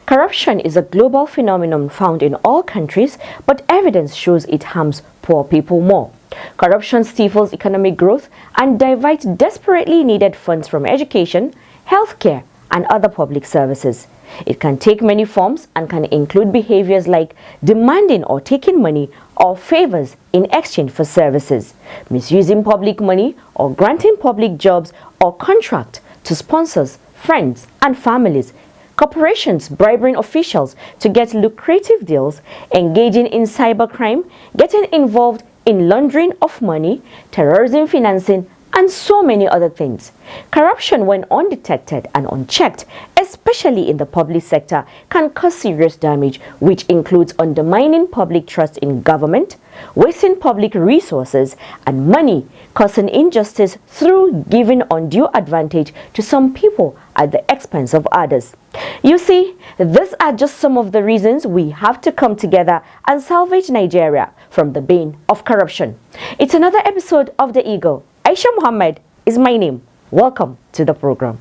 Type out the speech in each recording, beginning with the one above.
Corruption is a global phenomenon found in all countries, but evidence shows it harms poor people more. Corruption stifles economic growth and diverts desperately needed funds from education, healthcare, and other public services. It can take many forms and can include behaviors like demanding or taking money or favors in exchange for services, misusing public money, or granting public jobs or contract to sponsors, friends, and families, corporations bribing officials to get lucrative deals, engaging in cybercrime, getting involved in laundering of money, terrorism financing, and so many other things. Corruption, when undetected and unchecked, especially in the public sector, can cause serious damage, which includes undermining public trust in government, wasting public resources and money, causing injustice through giving undue advantage to some people at the expense of others. You see, these are just some of the reasons we have to come together and salvage Nigeria from the bane of corruption. It's another episode of The Eagle. Aisha Muhammad is my name. Welcome to the program.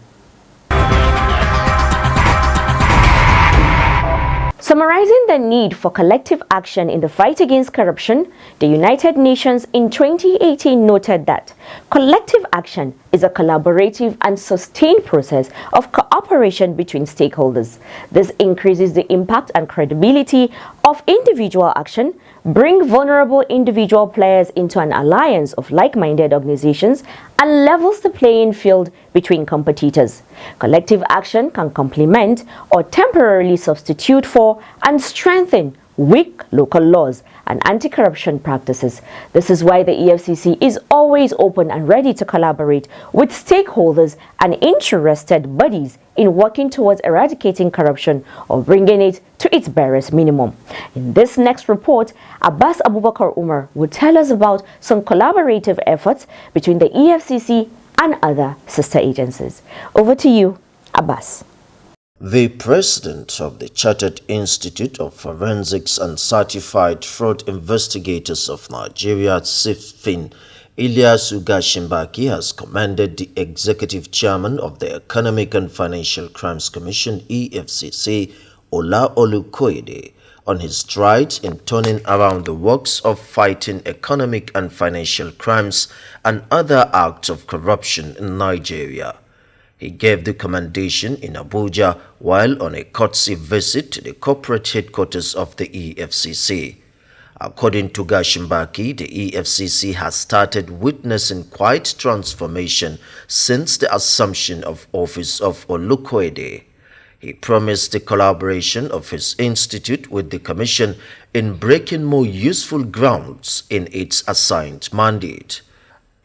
Summarizing the need for collective action in the fight against corruption, the United Nations in 2018 noted that collective action is a collaborative and sustained process of cooperation between stakeholders. This increases the impact and credibility of individual action, bring vulnerable individual players into an alliance of like-minded organizations, and levels the playing field between competitors. Collective action can complement or temporarily substitute for and strengthen weak local laws and anti-corruption practices. This is why the EFCC is always open and ready to collaborate with stakeholders and interested bodies in working towards eradicating corruption or bringing it to its barest minimum. In this next report, Abbas Abubakar Umar will tell us about some collaborative efforts between the EFCC and other sister agencies. Over to you, Abbas. The president of the Chartered Institute of Forensics and Certified Fraud Investigators of Nigeria, CIFIN, Ilyas Ugashimbaki, has commended the executive chairman of the Economic and Financial Crimes Commission, EFCC, Ola Olukoyede, on his strides in turning around the works of fighting economic and financial crimes and other acts of corruption in Nigeria. He gave the commendation in Abuja while on a courtesy visit to the corporate headquarters of the EFCC. According to Gashimbaki, the EFCC has started witnessing quite transformation since the assumption of office of Olukoyede. He promised the collaboration of his institute with the Commission in breaking more useful grounds in its assigned mandate.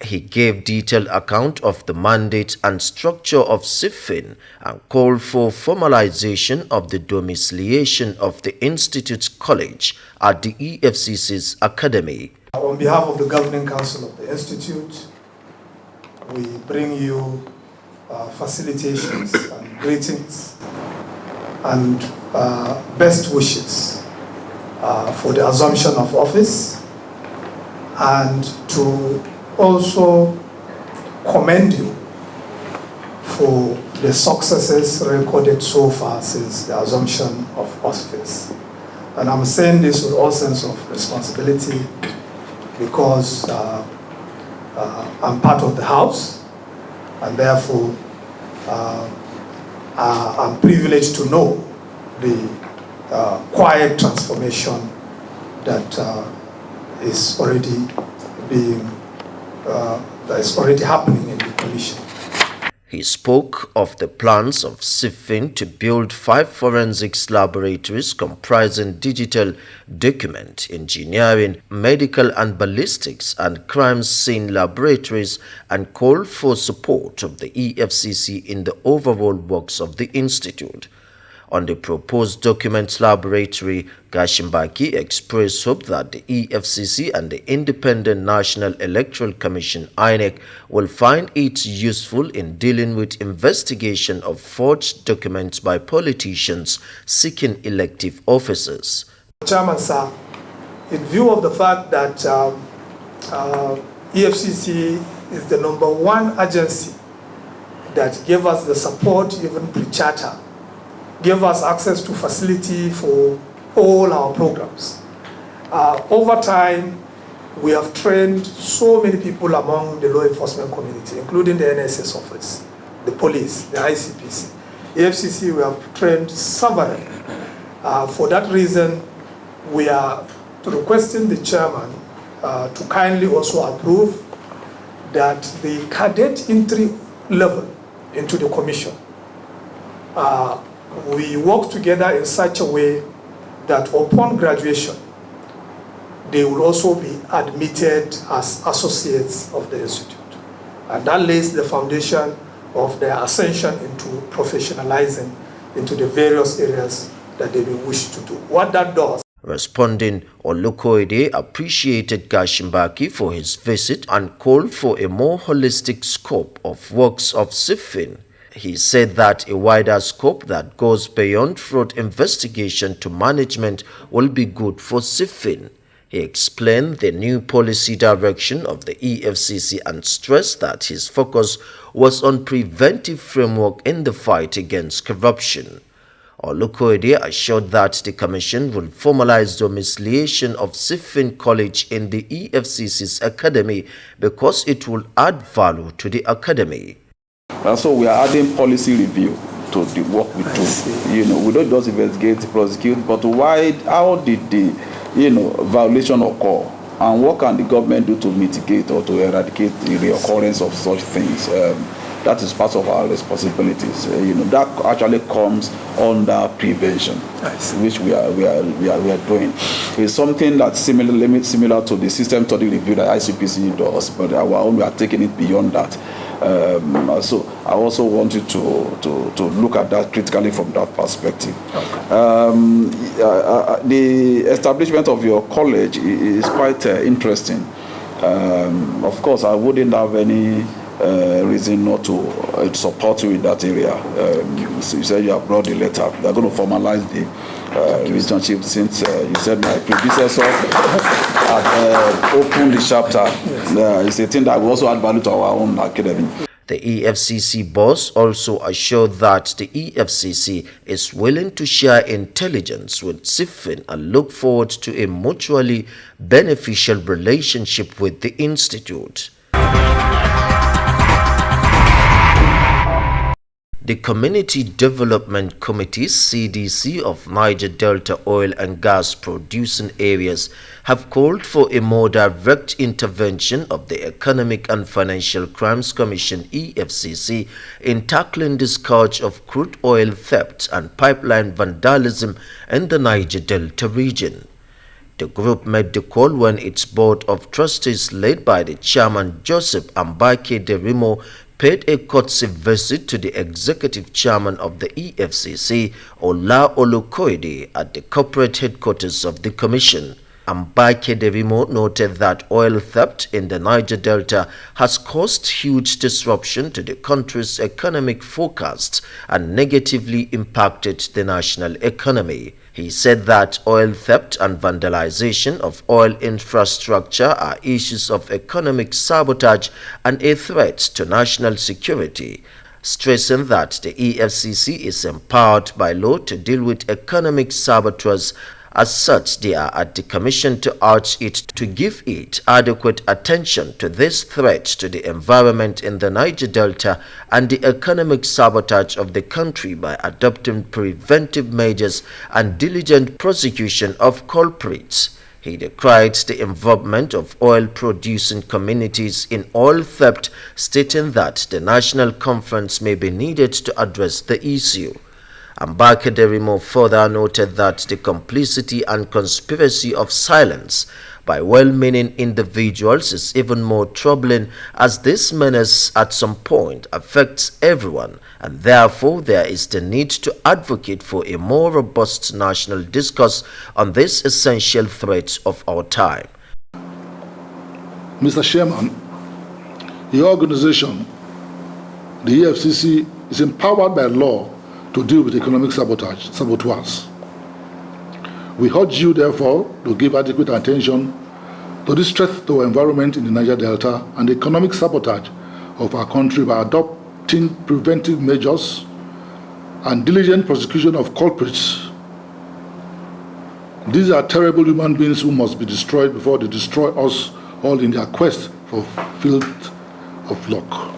He gave detailed account of the mandate and structure of CIFIN and called for formalization of the domiciliation of the Institute's college at the EFCC's academy. On behalf of the Governing Council of the Institute, we bring you facilitations and greetings and best wishes for the assumption of office, and to also commend you for the successes recorded so far since the assumption of office. And I'm saying this with all sense of responsibility because I'm part of the House, and therefore I'm privileged to know the quiet transformation that is already happening in the Commission. He spoke of the plans of CIFIN to build 5 forensics laboratories comprising digital, document, engineering, medical and ballistics and crime scene laboratories, and called for support of the EFCC in the overall works of the institute. On the proposed documents laboratory, Gashimbaki expressed hope that the EFCC and the Independent National Electoral Commission (INEC) will find it useful in dealing with investigation of forged documents by politicians seeking elective offices. Chairman, sir, in view of the fact that EFCC is the #1 agency that gave us the support, even pre-charter, gave us access to facility for all our programs. Over time, we have trained so many people among the law enforcement community, including the NSS office, the police, the ICPC. EFCC, we have trained several. For that reason, we are requesting the chairman to kindly also approve that the cadet entry level into the commission, we work together in such a way that upon graduation, they will also be admitted as associates of the institute. And that lays the foundation of their ascension into professionalizing into the various areas that they may wish to do. What that does. Responding, Olukoide appreciated Gashimbaki for his visit and called for a more holistic scope of works of SIFIN. He said that a wider scope that goes beyond fraud investigation to management will be good for SIFIN. He explained the new policy direction of the EFCC and stressed that his focus was on preventive framework in the fight against corruption. Olukoide assured that the Commission will formalize domiciliation of SIFIN College in the EFCC's academy because it will add value to the academy. And so we are adding policy review to the work we do. We don't just investigate, prosecute, but how did the violation occur? And what can the government do to mitigate or to eradicate the reoccurrence of such things? That is part of our responsibilities. That actually comes under prevention, which we are doing. It's something that's similar to the system study review that ICPC does, but our own, we are taking it beyond that. So I also want you to look at that critically from that perspective. The establishment of your college is quite interesting. Of course, I wouldn't have any reason not to support you in that area. So you said you have brought the letter. They're going to formalize the relationship since you said my predecessor had opened the chapter. It's a thing that will also add value to our own academy. The EFCC boss also assured that the EFCC is willing to share intelligence with SIFIN and look forward to a mutually beneficial relationship with the institute. The Community Development Committee (CDC) of Niger Delta oil and gas producing areas have called for a more direct intervention of the Economic and Financial Crimes Commission (EFCC) in tackling the scourge of crude oil theft and pipeline vandalism in the Niger Delta region. The group made the call when its board of trustees led by the chairman Joseph Ambake Derimo paid a courtesy visit to the executive chairman of the EFCC, Ola Olukoide, at the corporate headquarters of the commission. Ambake Derimo noted that oil theft in the Niger Delta has caused huge disruption to the country's economic forecasts and negatively impacted the national economy. He said that oil theft and vandalization of oil infrastructure are issues of economic sabotage and a threat to national security, stressing that the EFCC is empowered by law to deal with economic saboteurs. As such, they are at the Commission to urge it to give it adequate attention to this threat to the environment in the Niger Delta and the economic sabotage of the country by adopting preventive measures and diligent prosecution of culprits. He decried the involvement of oil-producing communities in oil theft, stating that the National Conference may be needed to address the issue. Ambassador further noted that the complicity and conspiracy of silence by well-meaning individuals is even more troubling, as this menace at some point affects everyone, and therefore there is the need to advocate for a more robust national discourse on this essential threat of our time. Mr. Chairman, your organization, the EFCC, is empowered by law to deal with economic saboteurs. We urge you, therefore, to give adequate attention to this threat to our environment in the Niger Delta and the economic sabotage of our country by adopting preventive measures and diligent prosecution of culprits. These are terrible human beings who must be destroyed before they destroy us all in their quest for filth of luck.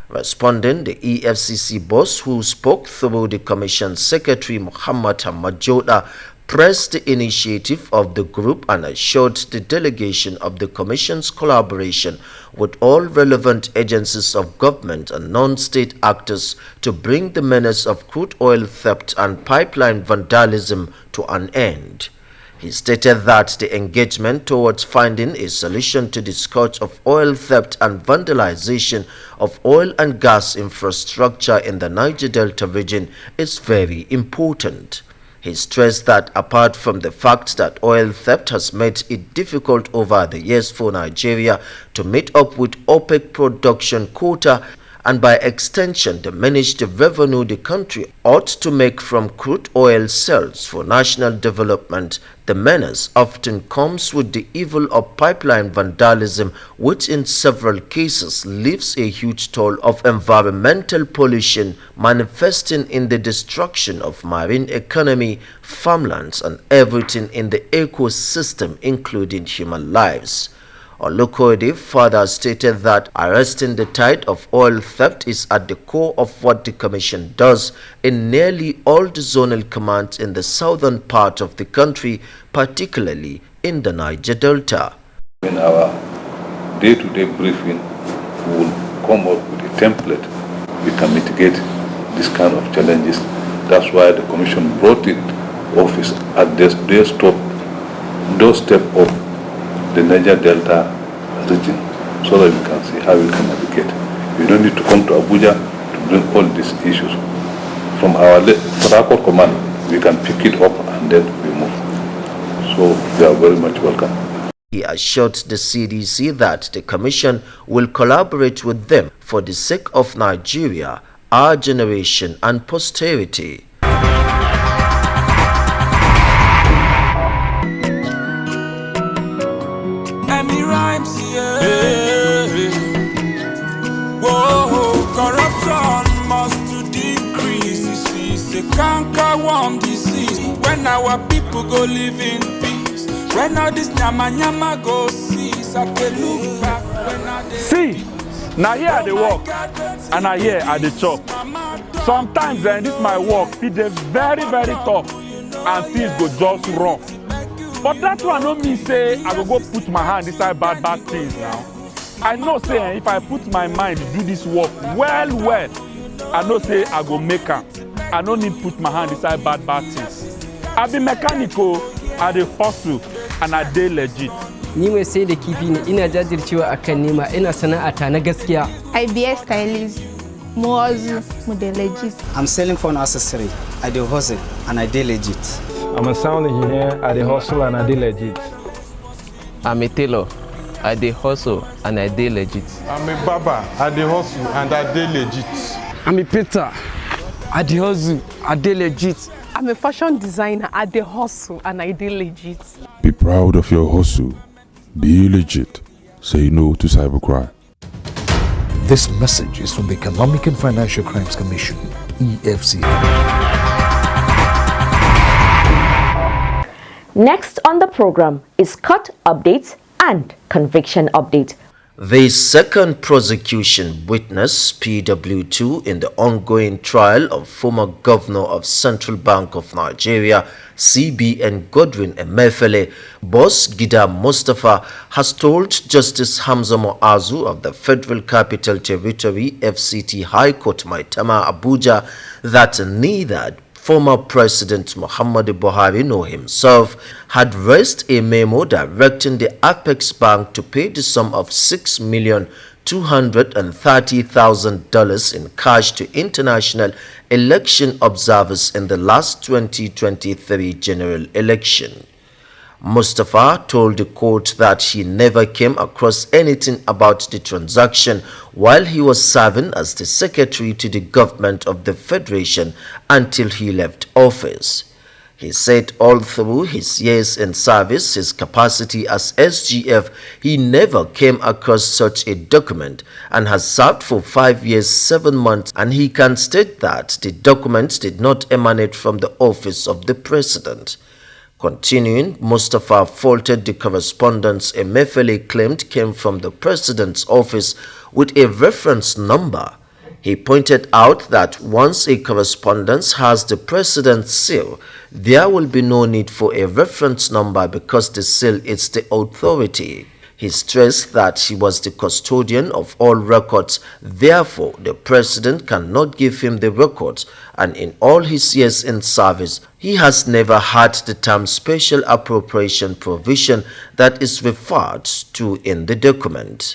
Responding, the EFCC boss, who spoke through the Commission Secretary Muhammad Majoda, praised the initiative of the group and assured the delegation of the Commission's collaboration with all relevant agencies of government and non-state actors to bring the menace of crude oil theft and pipeline vandalism to an end. He stated that the engagement towards finding a solution to the scourge of oil theft and vandalization of oil and gas infrastructure in the Niger Delta region is very important. He stressed that apart from the fact that oil theft has made it difficult over the years for Nigeria to meet up with OPEC production quota and by extension diminish the revenue the country ought to make from crude oil sales for national development, the menace often comes with the evil of pipeline vandalism, which in several cases leaves a huge toll of environmental pollution, manifesting in the destruction of marine economy, farmlands, and everything in the ecosystem, including human lives. Olukoyede further stated that arresting the tide of oil theft is at the core of what the Commission does in nearly all the zonal commands in the southern part of the country, particularly in the Niger Delta. In our day-to-day briefing, we will come up with a template we can mitigate this kind of challenges. That's why the Commission brought its office at this doorstep of the Niger Delta region, so that we can see how we can navigate. We don't need to come to Abuja to bring all these issues. From our Sarko command, we can pick it up and then we move. So they are very much welcome. He assured the CDC that the Commission will collaborate with them for the sake of Nigeria, our generation and posterity. Corruption must to decrease. This is a canker-worm disease. When our people go live in peace, when all this nyama go cease, I can look back when I see. Now here I dey work and I here I dey chop. Sometimes this my work it dey very tough and things go just wrong. But that one no mean say I go put my hand inside bad things now. I know say if I put my mind to do this work well, I know say I go make am. I no need put my hand inside bad things. I be mechanical, I dey hustle and I dey legit. Ni mai sai da kifi ne, ina jajircewa akan nema, ina sana'ata na gaskiya. I be a stylist, mu hustle, mu dey legit. I'm selling phone accessory, I dey hustle and I dey legit. I'm a sound engineer, I dey hustle and I dey legit. I'm a tailor, I dey hustle and I dey legit. I'm a barber, I dey hustle and I dey legit. I'm a painter, I dey hustle, I dey legit. I'm a fashion designer, I dey hustle and I dey legit. Be proud of your hustle. Be legit. Say no to cybercrime. This message is from the Economic and Financial Crimes Commission, EFCC. Next on the program is court updates and conviction update. The second prosecution witness, PW2, in the ongoing trial of former governor of Central Bank of Nigeria, CBN Godwin Emefiele, Boss Gida Mustafa, has told Justice Hamza Muazu of the Federal Capital Territory, FCT High Court Maitama, Abuja, that neither former President Muhammadu Buhari nor himself had raised a memo directing the Apex Bank to pay the sum of $6,230,000 in cash to international election observers in the last 2023 general election. Mustafa told the court that he never came across anything about the transaction while he was serving as the secretary to the government of the Federation until he left office. He said all through his years in service, his capacity as SGF, he never came across such a document and has served for 5 years, 7 months, and he can state that the documents did not emanate from the office of the president. Continuing, Mustafa faulted the correspondence Emefiele claimed came from the president's office with a reference number. He pointed out that once a correspondence has the president's seal, there will be no need for a reference number because the seal is the authority. He stressed that he was the custodian of all records, therefore the president cannot give him the records, and in all his years in service, he has never had the term special appropriation provision that is referred to in the document.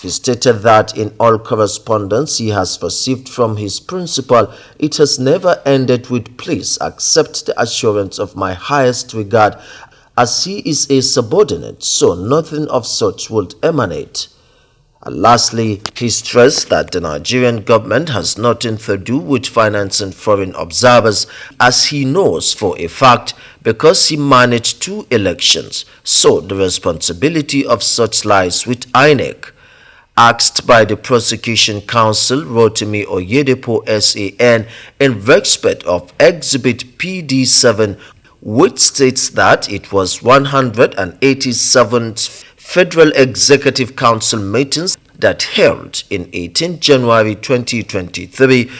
He stated that in all correspondence he has received from his principal, it has never ended with "please accept the assurance of my highest regard," as he is a subordinate, so nothing of such would emanate. And lastly, he stressed that the Nigerian government has nothing to do with financing foreign observers, as he knows for a fact because he managed 2 elections, so the responsibility of such lies with INEC. Asked by the prosecution counsel Rotimi Oyedepo SAN in respect of Exhibit PD7, which states that it was 187th Federal Executive Council meetings that held in 18 January 2023,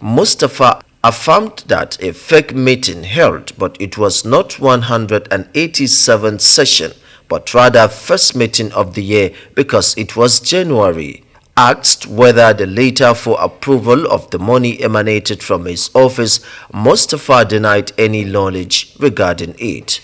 Mustafa affirmed that a fake meeting held, but it was not 187th session, but rather first meeting of the year because it was January. Asked whether the letter for approval of the money emanated from his office, Mustafa denied any knowledge regarding it.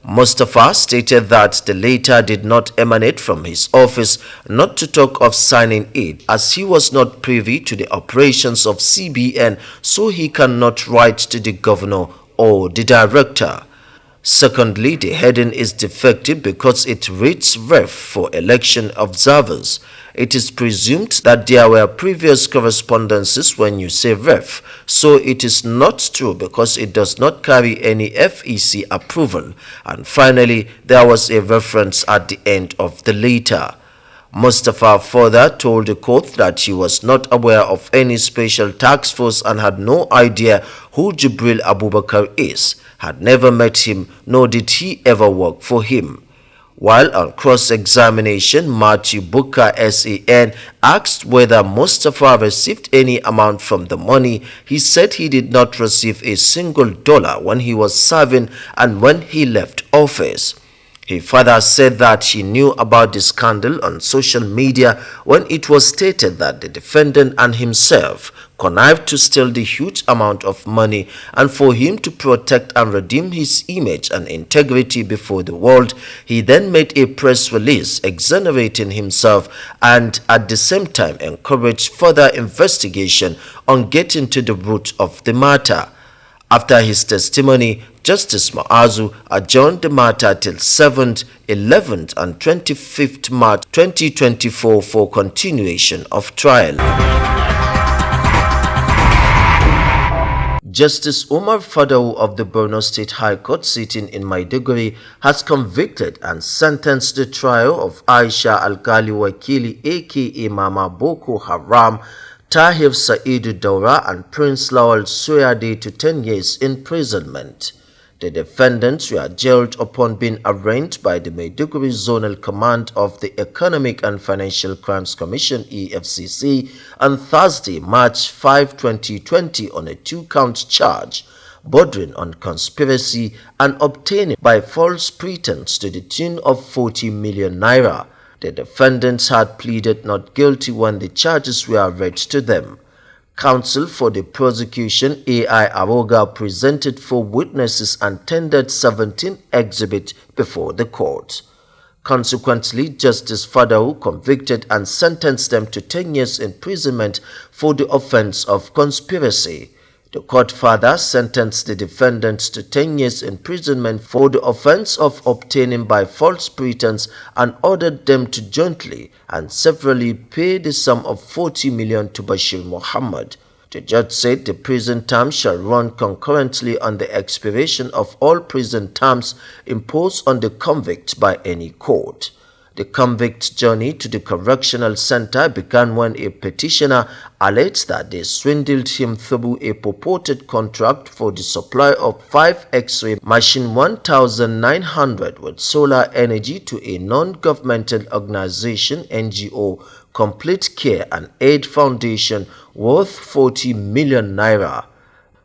Mustafa stated that the letter did not emanate from his office, not to talk of signing it, as he was not privy to the operations of CBN, so he cannot write to the governor or the director. Secondly, the heading is defective because it reads "Ref" for election observers. It is presumed that there were previous correspondences when you say "Ref", so it is not true because it does not carry any FEC approval. And finally, there was a reference at the end of the letter. Mustafa further told the court that he was not aware of any special task force and had no idea who Jibril Abubakar is, had never met him, nor did he ever work for him. While on cross-examination, Matthew Booker SAN asked whether Mustafa received any amount from the money. He said he did not receive a single dollar when he was serving and when he left office. He further said that he knew about the scandal on social media when it was stated that the defendant and himself connived to steal the huge amount of money, and for him to protect and redeem his image and integrity before the world, he then made a press release exonerating himself and at the same time encouraged further investigation on getting to the root of the matter. After his testimony, Justice Maazu adjourned the matter till 7th, 11th and 25th March 2024 for continuation of trial. Justice Umar Fadau of the Borno State High Court sitting in Maiduguri has convicted and sentenced the trial of Aisha Alkali Wakili aka Mama Boko Haram, Tahir Saidu Daura and Prince Lawal Suyade to 10 years imprisonment. The defendants were jailed upon being arraigned by the Maiduguri Zonal Command of the Economic and Financial Crimes Commission EFCC on Thursday, March 5, 2020 on a 2-count charge bordering on conspiracy and obtaining by false pretense to the tune of 40 million naira. The defendants had pleaded not guilty when the charges were read to them. Counsel for the prosecution, A.I. Aroga, presented 4 witnesses and tendered 17 exhibits before the court. Consequently, Justice Fadau convicted and sentenced them to 10 years imprisonment for the offense of conspiracy. The court further sentenced the defendants to 10 years imprisonment for the offense of obtaining by false pretense and ordered them to jointly and severally pay the sum of 40 million to Bashir Muhammad. The judge said the prison term shall run concurrently on the expiration of all prison terms imposed on the convict by any court. The convict's journey to the correctional center began when a petitioner alleged that they swindled him through a purported contract for the supply of 5 X-ray machine 1,900 with solar energy to a non-governmental organization, NGO, Complete Care and Aid Foundation, worth 40 million naira.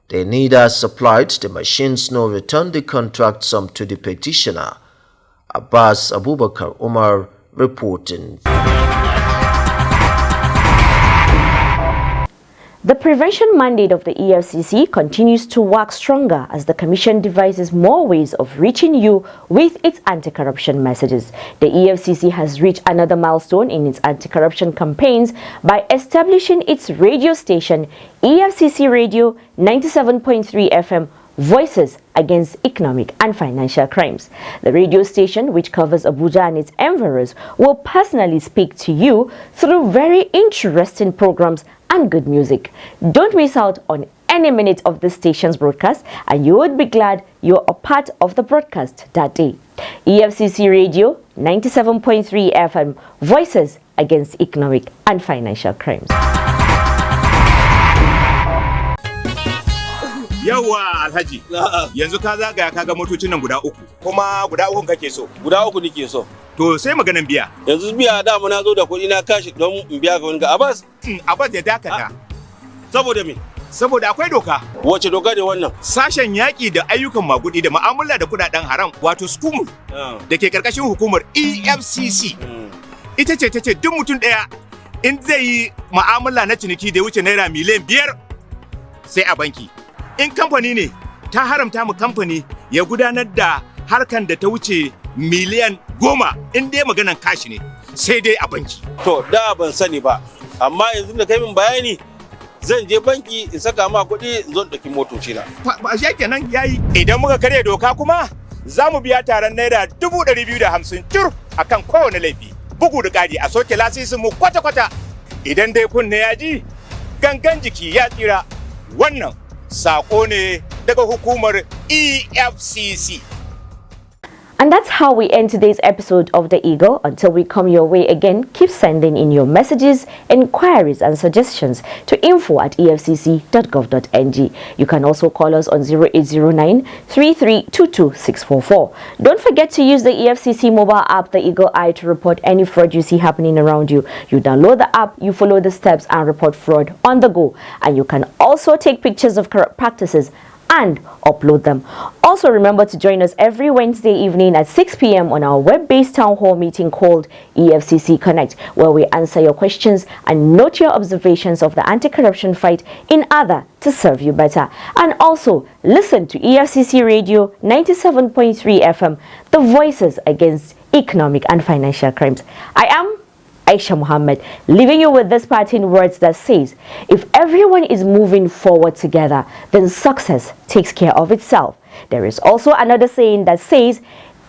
They neither supplied the machines nor returned the contract sum to the petitioner. Abbas Abubakar Umar reporting. The prevention mandate of the EFCC continues to work stronger as the Commission devises more ways of reaching you with its anti-corruption messages. The EFCC has reached another milestone in its anti-corruption campaigns by establishing its radio station, EFCC Radio 97.3 FM, Voices Against Economic and Financial Crimes. The radio station, which covers Abuja and its environs, will personally speak to you through very interesting programs and good music. Don't miss out on any minute of the station's broadcast, and you would be glad you're a part of the broadcast that day. EFCC Radio 97.3 FM, Voices Against Economic and Financial Crimes. Yawwa Alhaji, yanzu ka zagaya ka ga motocin nan guda 3, kuma guda 3 kake so. Guda 3 nake so. To sai maganan biya. Yanzu biya da mu na zo da kuɗi na kashi don in biya ga wani ga Abbas. Abbas ya dakata. Saboda me? Saboda akwai doka. Wace doka ne wannan? Sashen yaƙi da ayyukan magudi da mu'amala da kudaden haram, wato SCUMU, da ke karkashin hukumar EFCC. Ita ce tace duk mutum ɗaya in zai yi mu'amala na ciniki da wuce naira miliyan 5 sai a banki. In kamfani ne, ta haramta mu kamfani ya gudanar da harkan da ta wuce miliyan 10 in dai maganan kashi ne, sai dai a banki. To, da ban sani ba, amma yanzu da kai min bayani zan je banki in saka ma kuɗi zan ɗauki motoci na. Ba shi kenan yayi. Idan muka karya doka kuma, za mu biya taron naira 250 cur akan kowane laifi. Bugu da ƙari a soke lasisin mu kwata-kwata. Idan dai kunne ya ji, gangan jiki ya tsira. Wannan sako ne daga hukumar EFCC. And that's how we end today's episode of The Eagle. Until we come your way again, keep sending in your messages, inquiries and suggestions to info@efcc.gov.ng. You can also call us on 0809 3322 644. Don't forget to use the EFCC mobile app, The Eagle Eye, to report any fraud you see happening around you. You download the app, you follow the steps and report fraud on the go. And you can also take pictures of corrupt practices and upload them. Also remember to join us every Wednesday evening at 6 p.m. on our web-based town hall meeting called EFCC Connect, where we answer your questions and note your observations of the anti-corruption fight in order to serve you better. And also listen to EFCC Radio 97.3 FM, the Voices Against Economic and Financial Crimes. I am Aisha Muhammad, leaving you with this parting words that says, if everyone is moving forward together, then success takes care of itself. There is also another saying that says,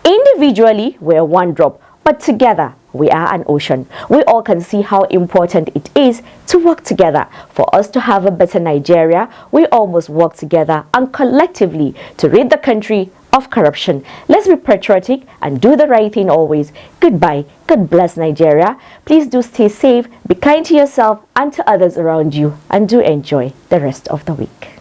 individually we're one drop, but together we are an ocean. We all can see how important it is to work together. For us to have a better Nigeria, we all must work together and collectively to rid the country of corruption. Let's be patriotic and do the right thing always. Goodbye. God bless Nigeria. Please do stay safe, be kind to yourself and to others around you, and do enjoy the rest of the week.